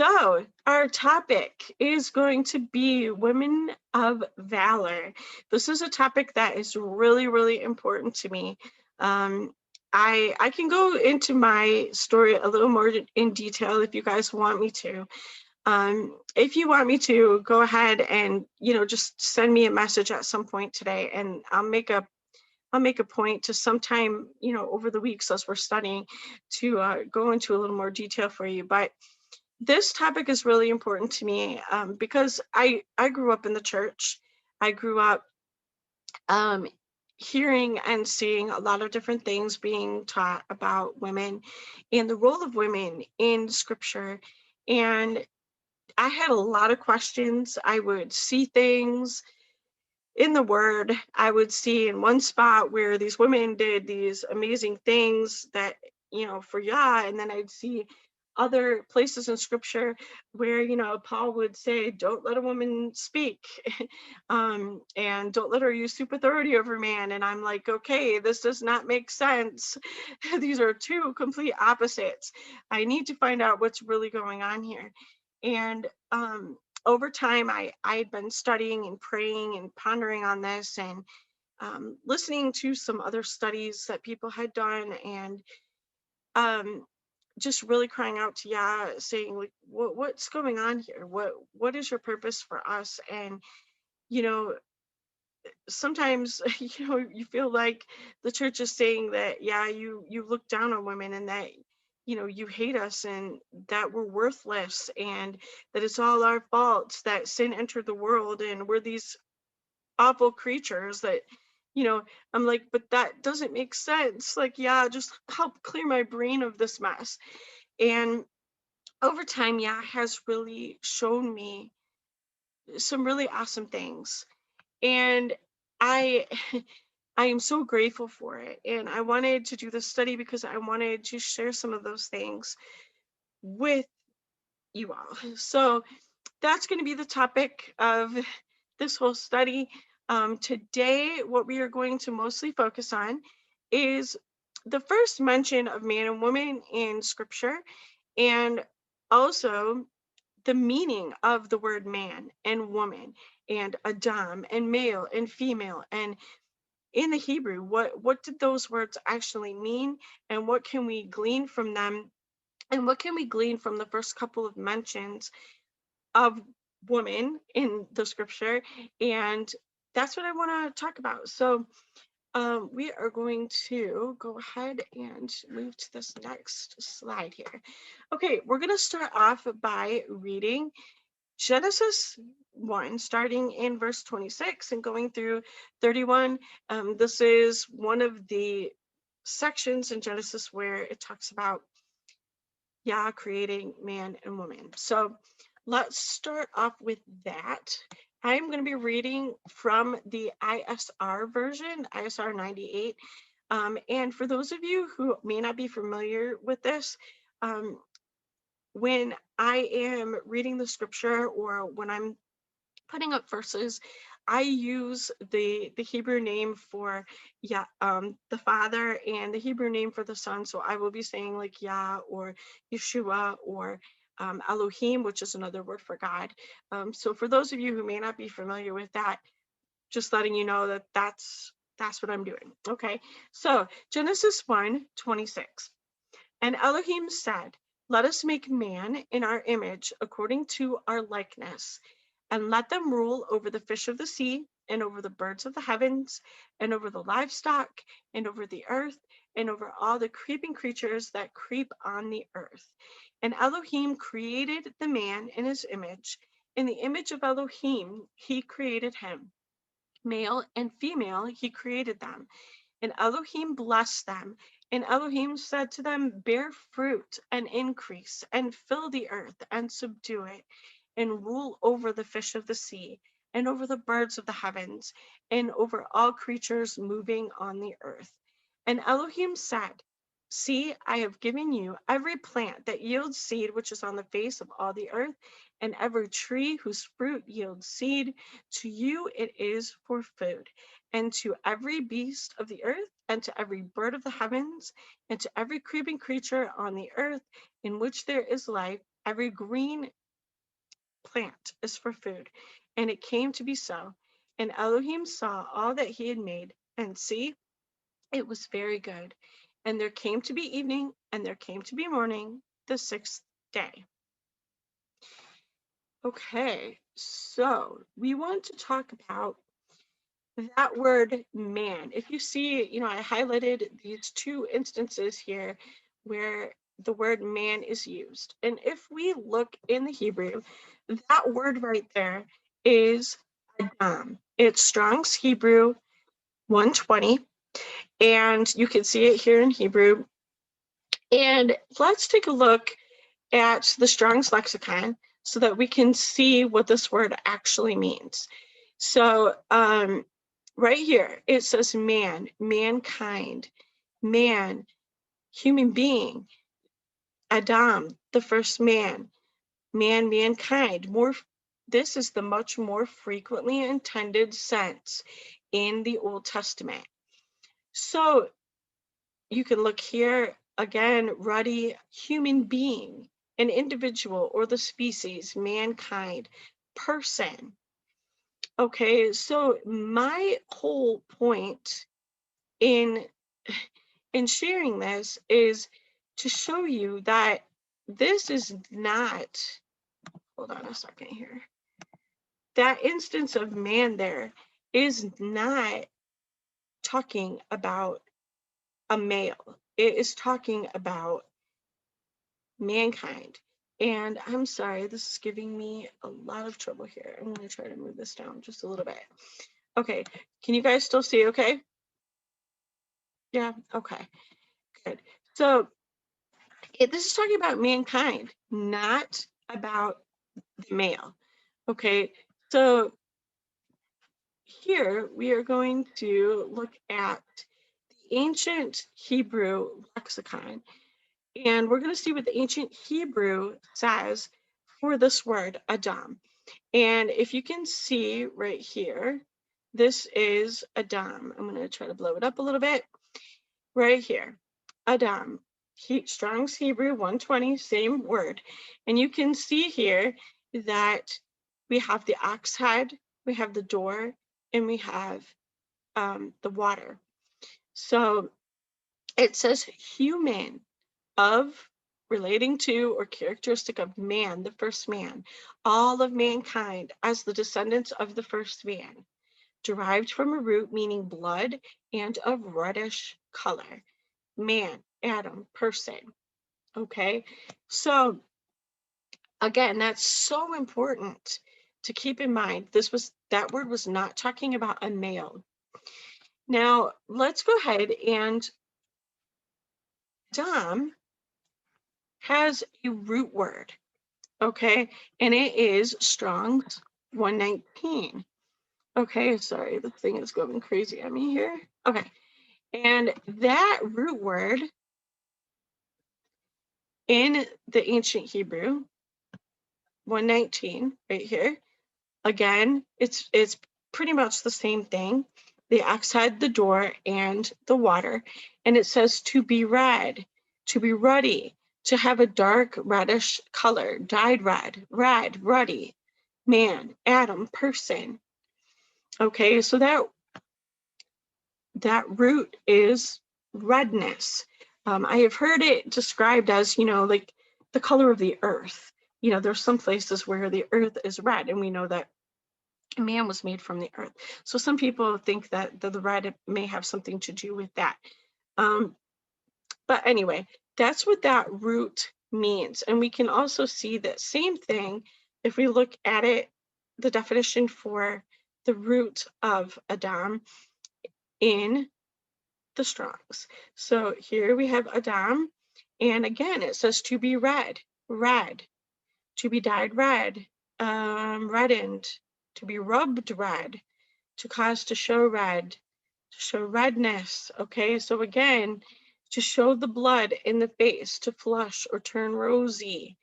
So, our topic is going to be Women of Valor. This is a topic that is really, really important to me. Um, I can go into my story a little more in detail if you guys want me to. If you want me to, go ahead and just send me a message at some point today, and I'll make a point to sometime over the weeks as we're studying to go into a little more detail for you. But this topic is really important to me because I grew up in the church. I grew up um, hearing and seeing a lot of different things being taught about women and the role of women in scripture. And I had a lot of questions. I would see things in the word. I would see in one spot where these women did these amazing things that, for Yah, and then I'd see other places in scripture where, Paul would say, don't let a woman speak, and don't let her use super authority over man. And I'm like, okay, this does not make sense. These are two complete opposites. I need to find out what's really going on here. And over time, I had been studying and praying and pondering on this, and listening to some other studies that people had done, and um, just really crying out to Yah, saying like, what's going on here? What is your purpose for us? And you know, sometimes you feel like the church is saying that, yeah, you look down on women, and that you hate us, and that we're worthless, and that it's all our fault that sin entered the world, and we're these awful creatures that you know I'm like, but that doesn't make sense. Like, yeah, just help clear my brain of this mess. And over time, yeah, has really shown me some really awesome things. And I I am so grateful for it. And I wanted to do this study because I wanted to share some of those things with you all. So that's going to be the topic of this whole study. Today, what we are going to mostly focus on is the first mention of man and woman in scripture, and also the meaning of the word man and woman, and Adam, and male and female, and in the Hebrew, what did those words actually mean, and what can we glean from them, and what can we glean from the first couple of mentions of woman in the scripture. And that's what I want to talk about. So we are going to go ahead and move to this next slide here. Okay, we're going to start off by reading Genesis 1, starting in verse 26 and going through 31. This is one of the sections in Genesis where it talks about Yah creating man and woman. So let's start off with that. I'm going to be reading from the ISR version, ISR 98. And for those of you who may not be familiar with this, um, when I am reading the scripture, or when I'm putting up verses, I use the Hebrew name for the Father, and the Hebrew name for the Son. So I will be saying like Yah, or Yeshua, or Elohim, which is another word for God. So for those of you who may not be familiar with that, just letting you know that that's what I'm doing. Okay, so Genesis 1:26. And Elohim said, let us make man in our image, according to our likeness, and let them rule over the fish of the sea, and over the birds of the heavens, and over the livestock, and over the earth, and over all the creeping creatures that creep on the earth. And Elohim created the man in his image. In the image of Elohim, he created him. Male and female, he created them. And Elohim blessed them. And Elohim said to them, bear fruit and increase, and fill the earth and subdue it, and rule over the fish of the sea, and over the birds of the heavens, and over all creatures moving on the earth. And Elohim said, see, I have given you every plant that yields seed which is on the face of all the earth, and every tree whose fruit yields seed. To you it is for food, and to every beast of the earth, and to every bird of the heavens, and to every creeping creature on the earth in which there is life. Every green plant is for food. And it came to be so. And Elohim saw all that he had made, and see, it was very good. And there came to be evening, and there came to be morning, the sixth day. Okay, so we want to talk about that word man. If you see, I highlighted these two instances here where the word man is used. And if we look in the Hebrew, that word right there is Adam. It's Strong's Hebrew 120, and you can see it here in Hebrew. And let's take a look at the Strong's lexicon so that we can see what this word actually means. So right here, it says man, mankind, man, human being, Adam, the first man, mankind. This is the much more frequently intended sense in the Old Testament. So you can look here again, ruddy, human being, an individual or the species, mankind, person. Okay, so my whole point in sharing this is to show you that this is not, hold on a second here, that instance of man there is not talking about a male. It is talking about mankind. And I'm sorry, this is giving me a lot of trouble here. I'm going to try to move this down just a little bit. Okay, can you guys still see okay? Yeah, okay, good. So this is talking about mankind, not about the male. Okay, so here we are going to look at the ancient Hebrew lexicon, and we're going to see what the ancient Hebrew says for this word, Adam. And if you can see right here, this is Adam. I'm going to try to blow it up a little bit. Right here, Adam, Strong's Hebrew 120, same word. And you can see here that we have the ox head, we have the door, and we have the water. So it says human, of, relating to, or characteristic of man, the first man, all of mankind as the descendants of the first man, derived from a root meaning blood and of reddish color. Man, Adam, person. Okay, so again, that's so important to keep in mind. That word was not talking about a male. Now let's go ahead, and Adam has a root word, okay, and it is Strong's 119. Okay, sorry, the thing is going crazy on me here. Okay, and that root word in the ancient Hebrew 119 right here, again, it's pretty much the same thing. The ox head, the door, and the water. And it says to be red, to be ruddy, to have a dark reddish color, dyed red, ruddy, man, Adam, person. Okay, so that root is redness. I have heard it described as, like the color of the earth. There's some places where the earth is red, and we know that man was made from the earth. So some people think that the red may have something to do with that. But anyway, that's what that root means. And we can also see that same thing if we look at it, the definition for the root of Adam in the Strongs. So here we have Adam, and again it says to be red, to be dyed red, reddened, to be rubbed red, to cause to show red, to show redness. Okay, so again, to show the blood in the face, to flush or turn rosy.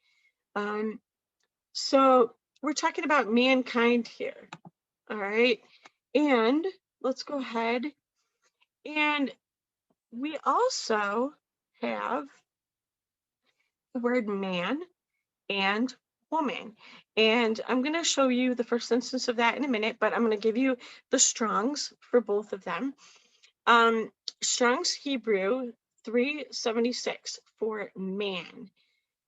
So we're talking about mankind here. All right, and let's go ahead, and we also have the word man, and woman. And I'm going to show you the first instance of that in a minute, but I'm going to give you the Strongs for both of them. Strong's Hebrew 376 for man.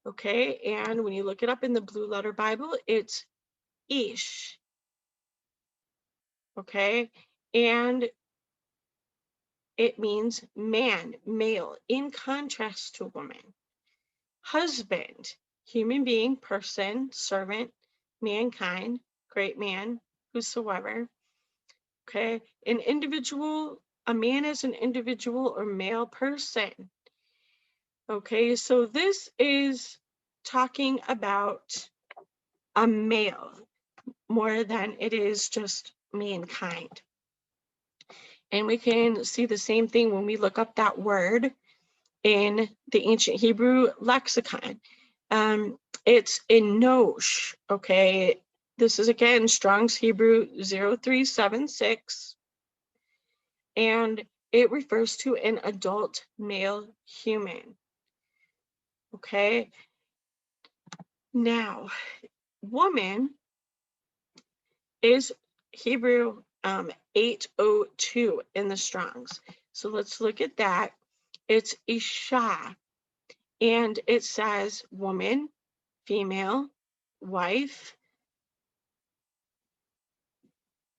Okay, and when you look it up in the Blue Letter Bible, it's ish. Okay, and it means man, male, in contrast to woman. Husband, human being, person, servant, mankind, great man, whosoever. Okay, an individual, a man is an individual or male person. Okay, so this is talking about a male more than it is just mankind. And we can see the same thing when we look up that word in the ancient Hebrew lexicon. It's enosh, okay? This is again Strong's Hebrew 0376, and it refers to an adult male human, okay? Now, woman is Hebrew 802 in the Strongs. So let's look at that. It's Isha, and it says woman, female, wife,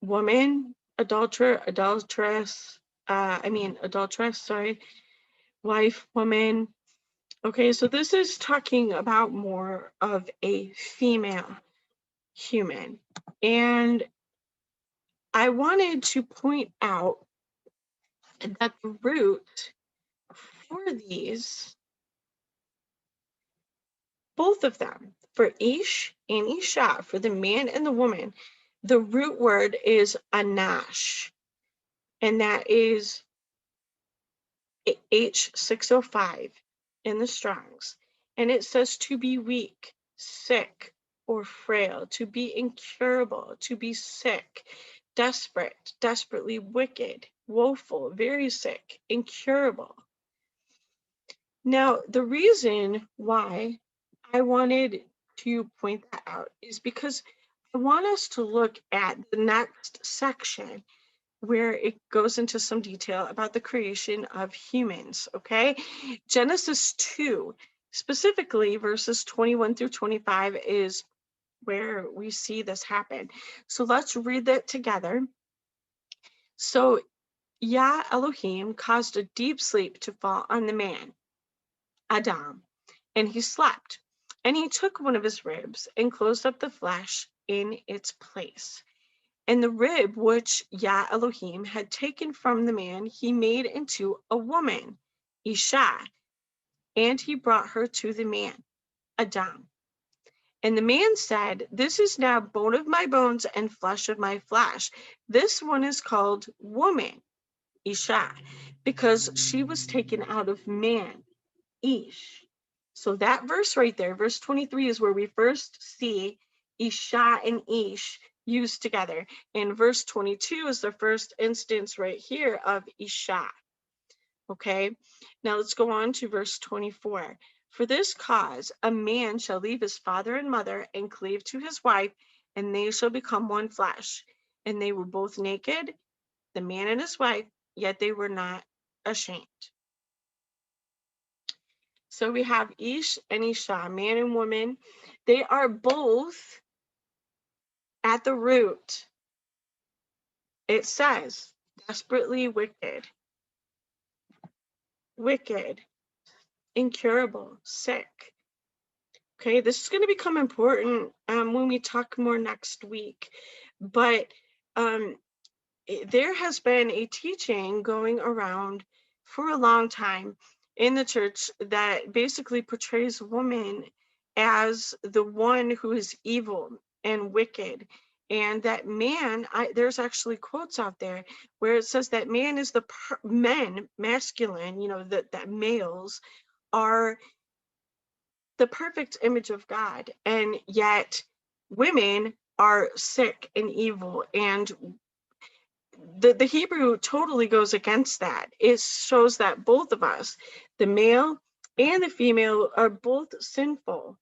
woman, adulteress, sorry, wife, woman. Okay, so this is talking about more of a female human. And I wanted to point out that the root for these, both of them, for Ish and Isha, for the man and the woman, the root word is anash, and that is H605 in the Strongs. And it says to be weak, sick, or frail, to be incurable, to be sick, desperate, desperately wicked, woeful, very sick, incurable. Now, the reason why I wanted to point that out is because I want us to look at the next section where it goes into some detail about the creation of humans, okay? Genesis 2, specifically verses 21 through 25 is where we see this happen. So let's read that together. So Yah Elohim caused a deep sleep to fall on the man, Adam, and he slept. And he took one of his ribs and closed up the flesh in its place. And the rib which Yah Elohim had taken from the man, he made into a woman, Isha, and he brought her to the man, Adam. And the man said, this is now bone of my bones and flesh of my flesh. This one is called woman, Isha, because she was taken out of man, Ish. So that verse right there, verse 23, is where we first see Isha and Ish used together. And verse 22 is the first instance right here of Isha. Okay, now let's go on to verse 24. For this cause, a man shall leave his father and mother and cleave to his wife, and they shall become one flesh. And they were both naked, the man and his wife, yet they were not ashamed. So we have Ish and Isha, man and woman. They are both at the root. It says, desperately wicked, incurable, sick. Okay, this is going to become important when we talk more next week. But there has been a teaching going around for a long time in the church that basically portrays woman as the one who is evil and wicked, and that man, there's actually quotes out there where it says that man is the men, masculine, that males are the perfect image of God, and yet women are sick and evil. And the Hebrew totally goes against that. It shows that both of us, the male and the female, are both sinful.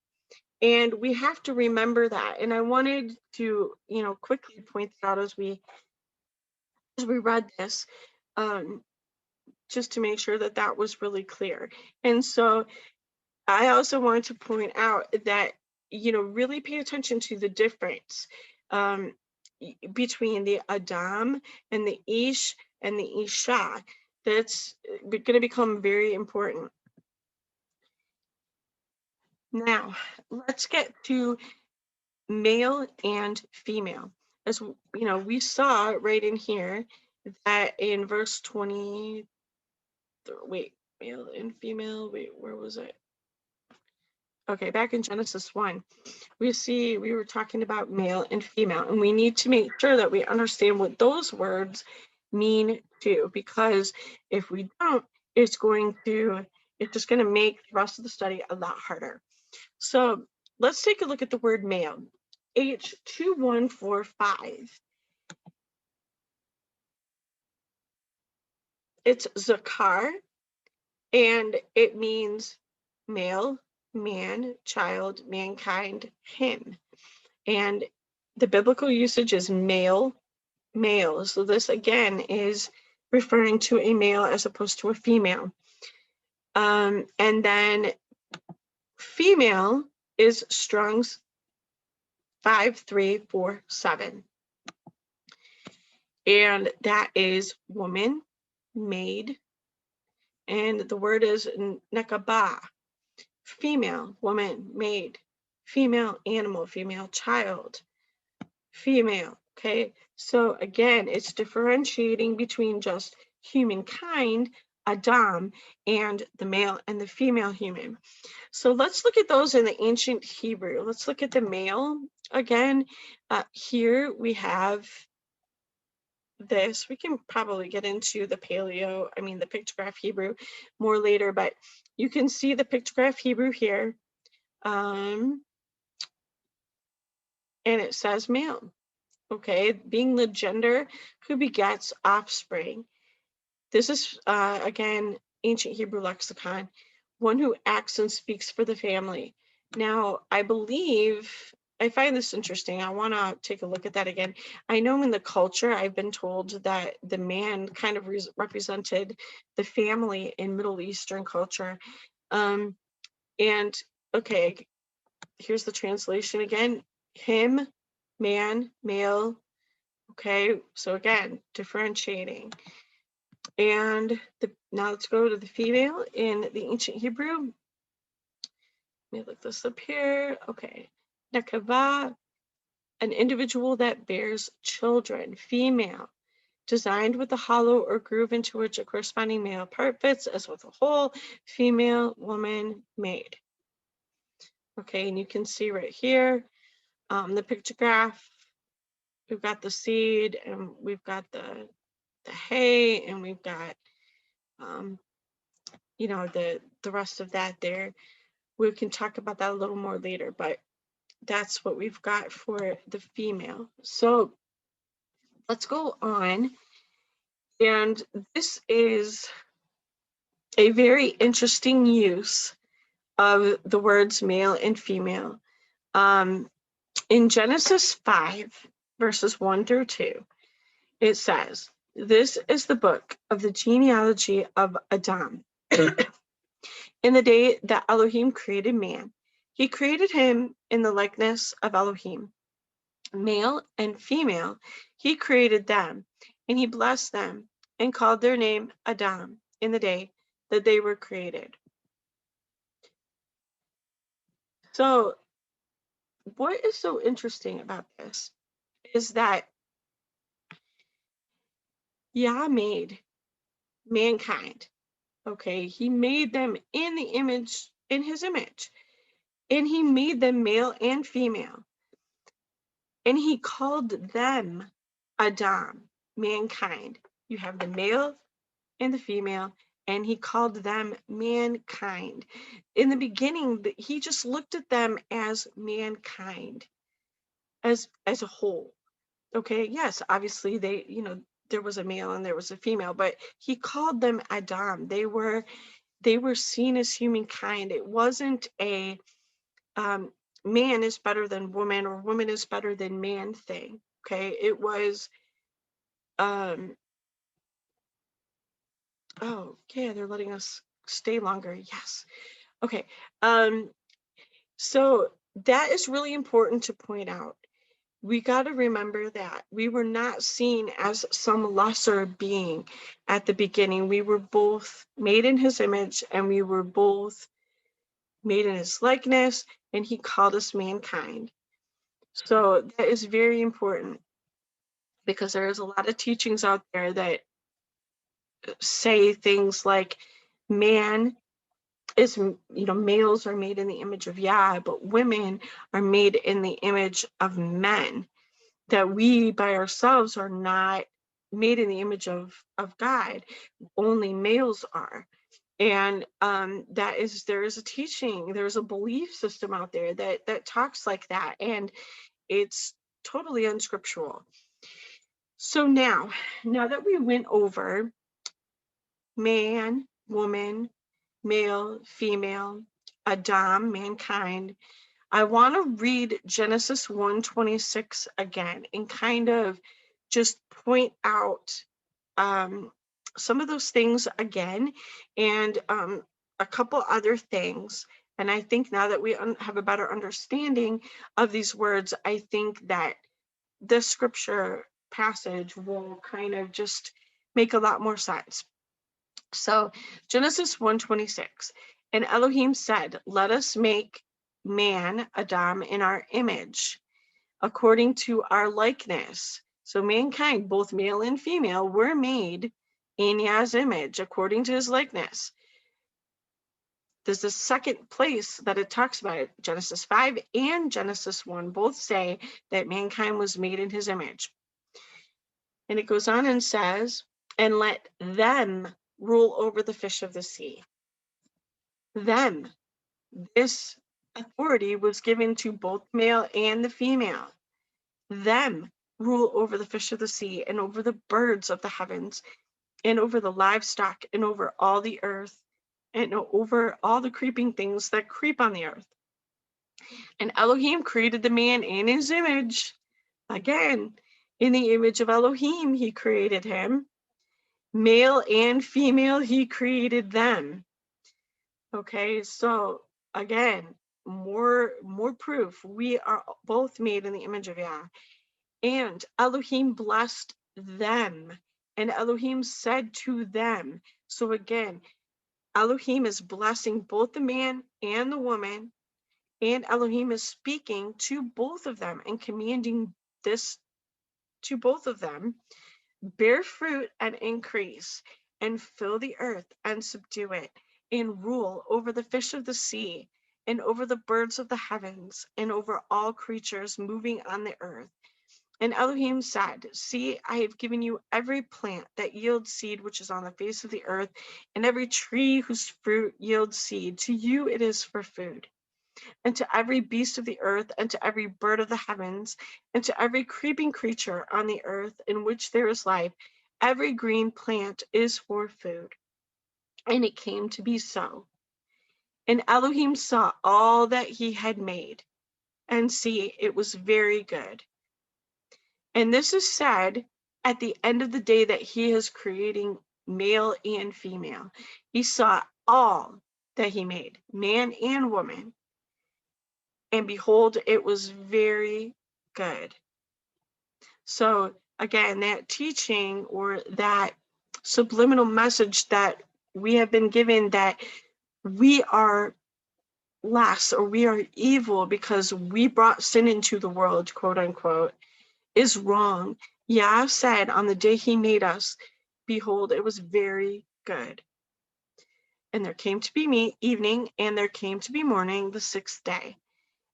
And we have to remember that. And I wanted to, quickly point that out as we read this, um, just to make sure that that was really clear. And so I also wanted to point out that, really pay attention to the difference um, between the Adam and the Ish and the Isha. That's going to become very important. Now, let's get to male and female. As we saw right in here that in verse 20, wait, male and female, wait, where was it? Okay, back in Genesis 1, we were talking about male and female, and we need to make sure that we understand what those words mean too, because if we don't, it's just going to make the rest of the study a lot harder. So let's take a look at the word male. H2145. It's zakar, and it means male, man, child, mankind, him. And the biblical usage is male, male. So this again is referring to a male as opposed to a female. And then female is Strong's 5347. And that is woman, maid. And the word is nekabah, female, woman, maid, female animal, female child, female. Okay, so again, it's differentiating between just humankind, Adam, and the male and the female human. So let's look at those in the ancient Hebrew. Let's look at the male again. Here we have this. We can probably get into the the pictograph Hebrew more later, but you can see the pictograph Hebrew here. And it says male. Okay, being the gender who begets offspring. This is, again, ancient Hebrew lexicon, one who acts and speaks for the family. Now, I find this interesting. I want to take a look at that again. I know in the culture, I've been told that the man kind of represented the family in Middle Eastern culture. And, okay, here's the translation again. Him, man, male. Okay, so again, differentiating. And now let's go to the female in the ancient Hebrew. Let me look this up here. Okay, nekava, an individual that bears children, female, designed with a hollow or groove into which a corresponding male part fits, as with a whole, female, woman, maid. Okay, and you can see right here, the pictograph. We've got the seed, and we've got the hay, and we've got the rest of that there. We can talk about that a little more later, but that's what we've got for the female. So let's go on. And this is a very interesting use of the words male and female. In Genesis 5, verses 1 through 2, it says, "This is the book of the genealogy of Adam. In the day that Elohim created man, he created him in the likeness of Elohim. Male and female, he created them, and he blessed them and called their name Adam in the day that they were created." So what is so interesting about this is that Yah made mankind. Okay, he made them in his image, and he made them male and female, and he called them Adam, mankind. You have the male and the female, and he called them mankind. In the beginning, he just looked at them as mankind, as a whole. Okay, yes, obviously there was a male and there was a female, but he called them Adam. They were seen as humankind. It wasn't man is better than woman or woman is better than man thing. Okay, it was oh yeah, they're letting us stay longer. Yes. Okay. So that is really important to point out. We got to remember that we were not seen as some lesser being at the beginning. We were both made in his image, and we were both made in his likeness, and he called us mankind. So that is very important, because there is a lot of teachings out there that say things like man is, males are made in the image of Yah, but women are made in the image of men. That we by ourselves are not made in the image of God. Only males are. And there is a teaching, there's a belief system out there that talks like that, and it's totally unscriptural. So now that we went over man, woman, male, female, Adam, mankind, I want to read Genesis 1:26 again and kind of just point out some of those things again, and a couple other things. And I think now that we have a better understanding of these words, I think that this scripture passage will kind of just make a lot more sense. So Genesis 1:26, and Elohim said, let us make man, Adam, in our image, according to our likeness. So mankind, both male and female, were made in Yah's image, according to his likeness. There's the second place that it talks about it. Genesis 5 and Genesis 1 both say that mankind was made in his image. And it goes on and says, and let them rule over the fish of the sea. Them. This authority was given to both male and the female. Them rule over the fish of the sea, and over the birds of the heavens, and over the livestock, and over all the earth, and over all the creeping things that creep on the earth. And Elohim created the man in his image. Again, in the image of Elohim, he created him. Male and female, he created them. Okay, so again, more proof. We are both made in the image of Yah. And Elohim blessed them, and Elohim said to them. So again, Elohim is blessing both the man and the woman, and Elohim is speaking to both of them and commanding this to both of them: bear fruit and increase, and fill the earth and subdue it, and rule over the fish of the sea, and over the birds of the heavens, and over all creatures moving on the earth. And Elohim said, see, I have given you every plant that yields seed which is on the face of the earth, and every tree whose fruit yields seed. To you it is for food. And to every beast of the earth, and to every bird of the heavens, and to every creeping creature on the earth in which there is life, every green plant is for food. And it came to be so. And Elohim saw all that he had made, and see, it was very good. And this is said at the end of the day that he is creating male and female. He saw all that he made, man and woman. And behold, it was very good. So again, that teaching, or that subliminal message that we have been given, that we are less, or we are evil because we brought sin into the world, quote unquote, is wrong. Yah said on the day he made us, behold, it was very good. And there came to be evening, and there came to be morning, the sixth day.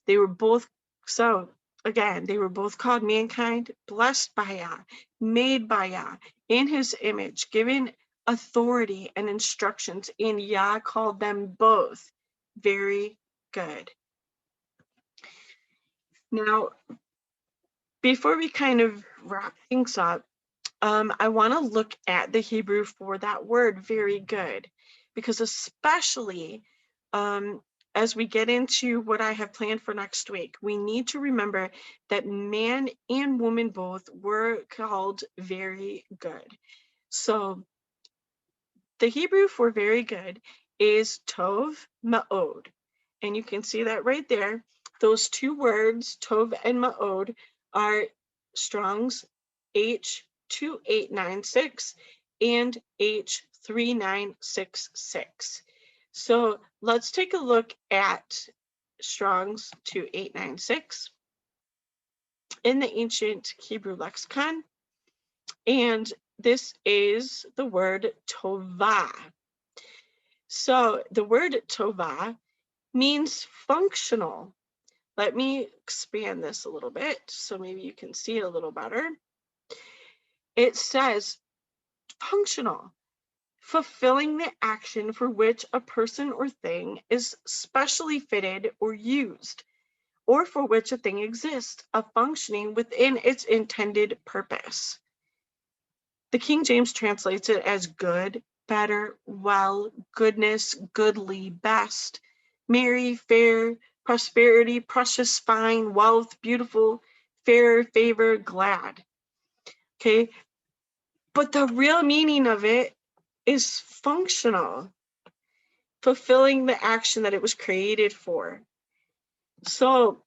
They were both, so again, they were both called mankind, blessed by Yah, made by Yah, in his image, given authority and instructions, and Yah called them both very good. Now, before we kind of wrap things up, I want to look at the Hebrew for that word, very good, because especially as we get into what I have planned for next week, we need to remember that man and woman both were called very good. So the Hebrew for very good is tov ma'od. And you can see that right there. Those two words, tov and ma'od, are Strong's H2896 and H3966. So let's take a look at Strong's 2896 in the ancient Hebrew lexicon. And this is the word tovah. So the word tovah means functional. Let me expand this a little bit so maybe you can see it a little better. It says functional, fulfilling the action for which a person or thing is specially fitted or used, or for which a thing exists, of functioning within its intended purpose. The King James translates it as good, better, well, goodness, goodly, best, merry, fair, prosperity, precious, fine, wealth, beautiful, fair, favor, glad. Okay, but the real meaning of it is functional, fulfilling the action that it was created for. So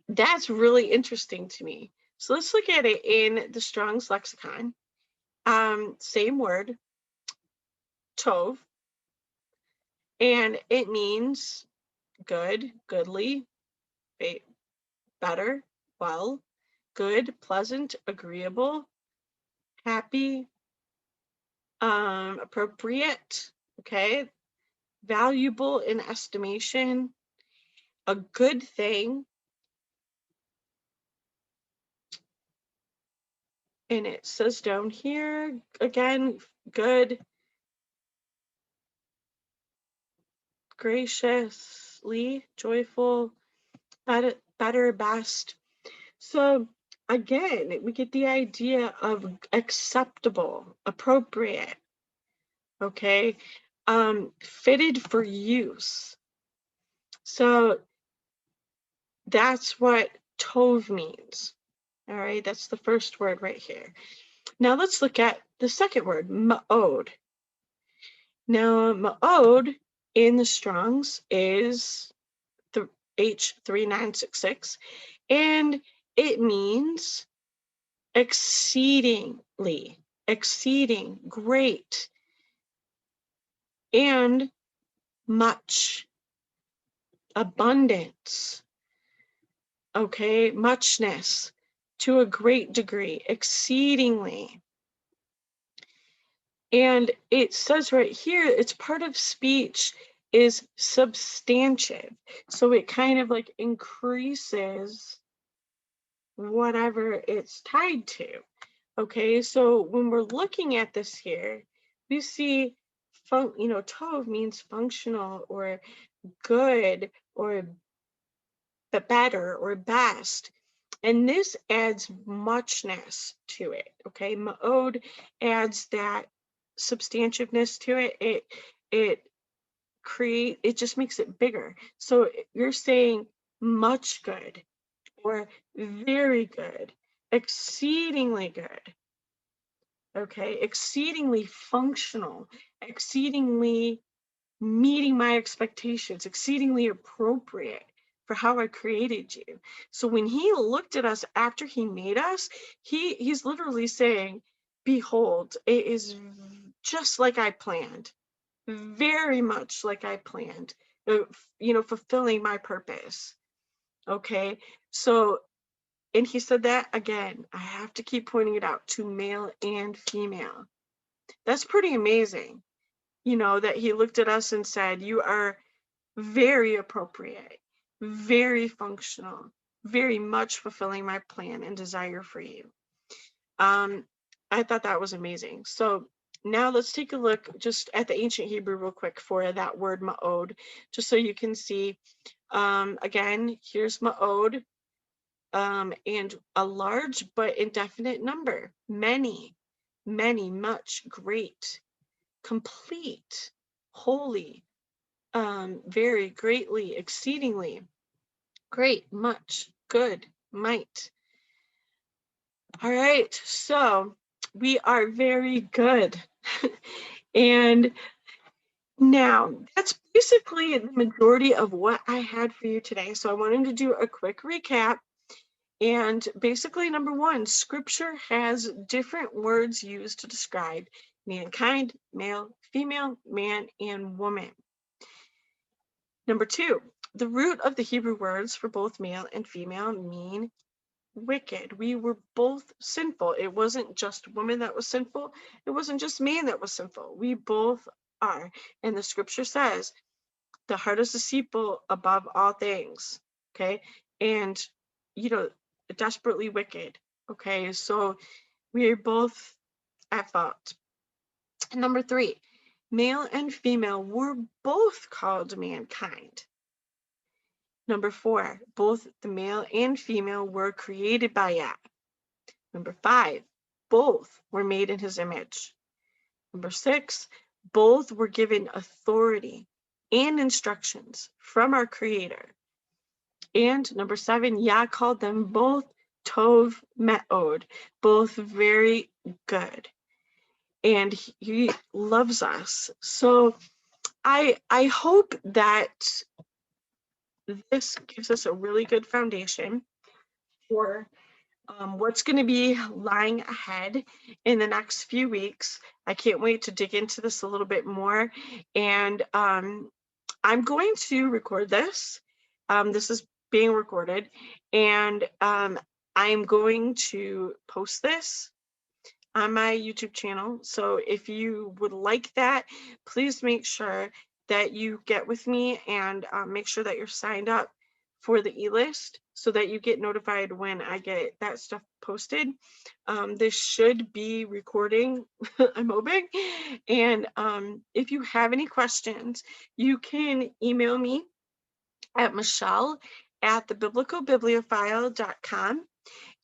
that's really interesting to me. So let's look at it in the Strong's lexicon. Same word, tov, and it means good, goodly, better, well, good, pleasant, agreeable, happy, appropriate, okay, valuable in estimation, a good thing. And it says down here, again, good, graciously, joyful, better, best. So again, we get the idea of acceptable, appropriate, okay, fitted for use. So that's what tov means. All right, that's the first word right here. Now let's look at the second word, ma'od. Now ma'od in the Strong's is the H3966, and it means exceedingly, exceeding, great, and much, abundance, okay, muchness, to a great degree, exceedingly. And it says right here, it's part of speech is substantive. So it kind of like increases whatever it's tied to. Okay, so when we're looking at this here, we see, tov means functional or good or better or best. And this adds muchness to it. Okay, ma'od adds that substantiveness to it. It just makes it bigger. So you're saying much good or very good, exceedingly good. Okay, exceedingly functional, exceedingly meeting my expectations, exceedingly appropriate for how I created you. So when he looked at us after he made us, he's literally saying, behold, it is just like I planned, very much like I planned, fulfilling my purpose. Okay, so, and he said that again, I have to keep pointing it out, to male and female. That's pretty amazing, that he looked at us and said, you are very appropriate, very functional, very much fulfilling my plan and desire for you. I thought that was amazing. So now let's take a look just at the ancient Hebrew real quick for that word ma'od, just so you can see. Again, here's ma'od, and a large but indefinite number, many, much, great, complete, holy, very, greatly, exceedingly, great, much, good, might. All right, so we are very good. And now that's basically the majority of what I had for you today. So I wanted to do a quick recap. And basically, number one, scripture has different words used to describe mankind, male, female, man, and woman. Number two, the root of the Hebrew words for both male and female mean wicked. We were both sinful. It wasn't just woman that was sinful. It wasn't just man that was sinful. We both are. And the scripture says, the heart is deceitful above all things. Okay. And, desperately wicked. Okay. So we're both at fault. Number three, male and female were both called mankind. Number four, both the male and female were created by Yah. Number five, both were made in his image. Number six, both were given authority and instructions from our Creator. And number seven, Yah called them both Tov Me'od, both very good. And he loves us. So I hope that this gives us a really good foundation for what's going to be lying ahead in the next few weeks. I can't wait to dig into this a little bit more. And I'm going to record this. This is being recorded. And I'm going to post this on my YouTube channel. So if you would like that, please make sure that you get with me and make sure that you're signed up for the e-list so that you get notified when I get that stuff posted. This should be recording, I'm hoping. And if you have any questions, you can email me at michelle@thebiblicalbibliophile.com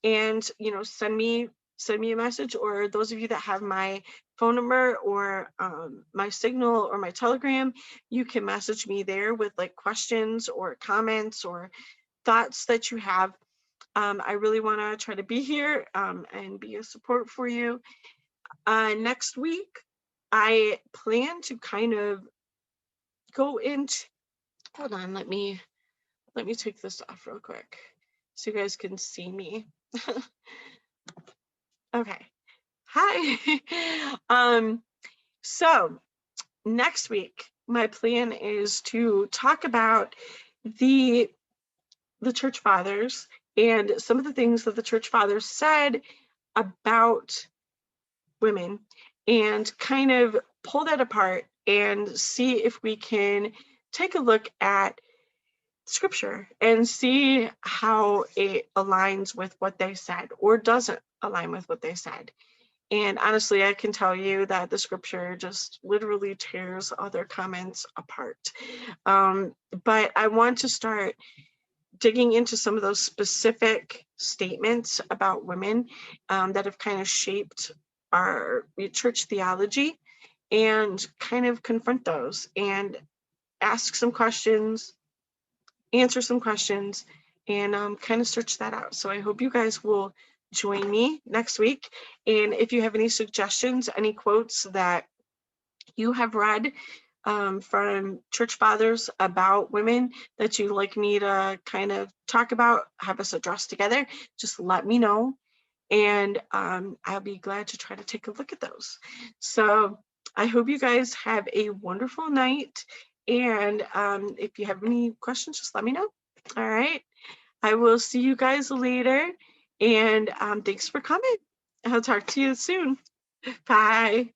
and send me a message, or those of you that have my phone number or my Signal or my Telegram, you can message me there with like questions or comments or thoughts that you have. I really want to try to be here and be a support for you. Next week, I plan to kind of go into, hold on, let me take this off real quick so you guys can see me. Okay. Hi. So next week, my plan is to talk about the church fathers and some of the things that the church fathers said about women and kind of pull that apart and see if we can take a look at scripture and see how it aligns with what they said or doesn't align with what they said. And honestly, I can tell you that the scripture just literally tears other comments apart. But I want to start digging into some of those specific statements about women that have kind of shaped our church theology and kind of confront those and ask some questions, answer some questions, and kind of search that out. So I hope you guys will join me next week. And if you have any suggestions, any quotes that you have read from church fathers about women that you'd like me to kind of talk about, have us address together, just let me know. And I'll be glad to try to take a look at those. So I hope you guys have a wonderful night. And if you have any questions, just let me know. All right. I will see you guys later. And thanks for coming. I'll talk to you soon. Bye.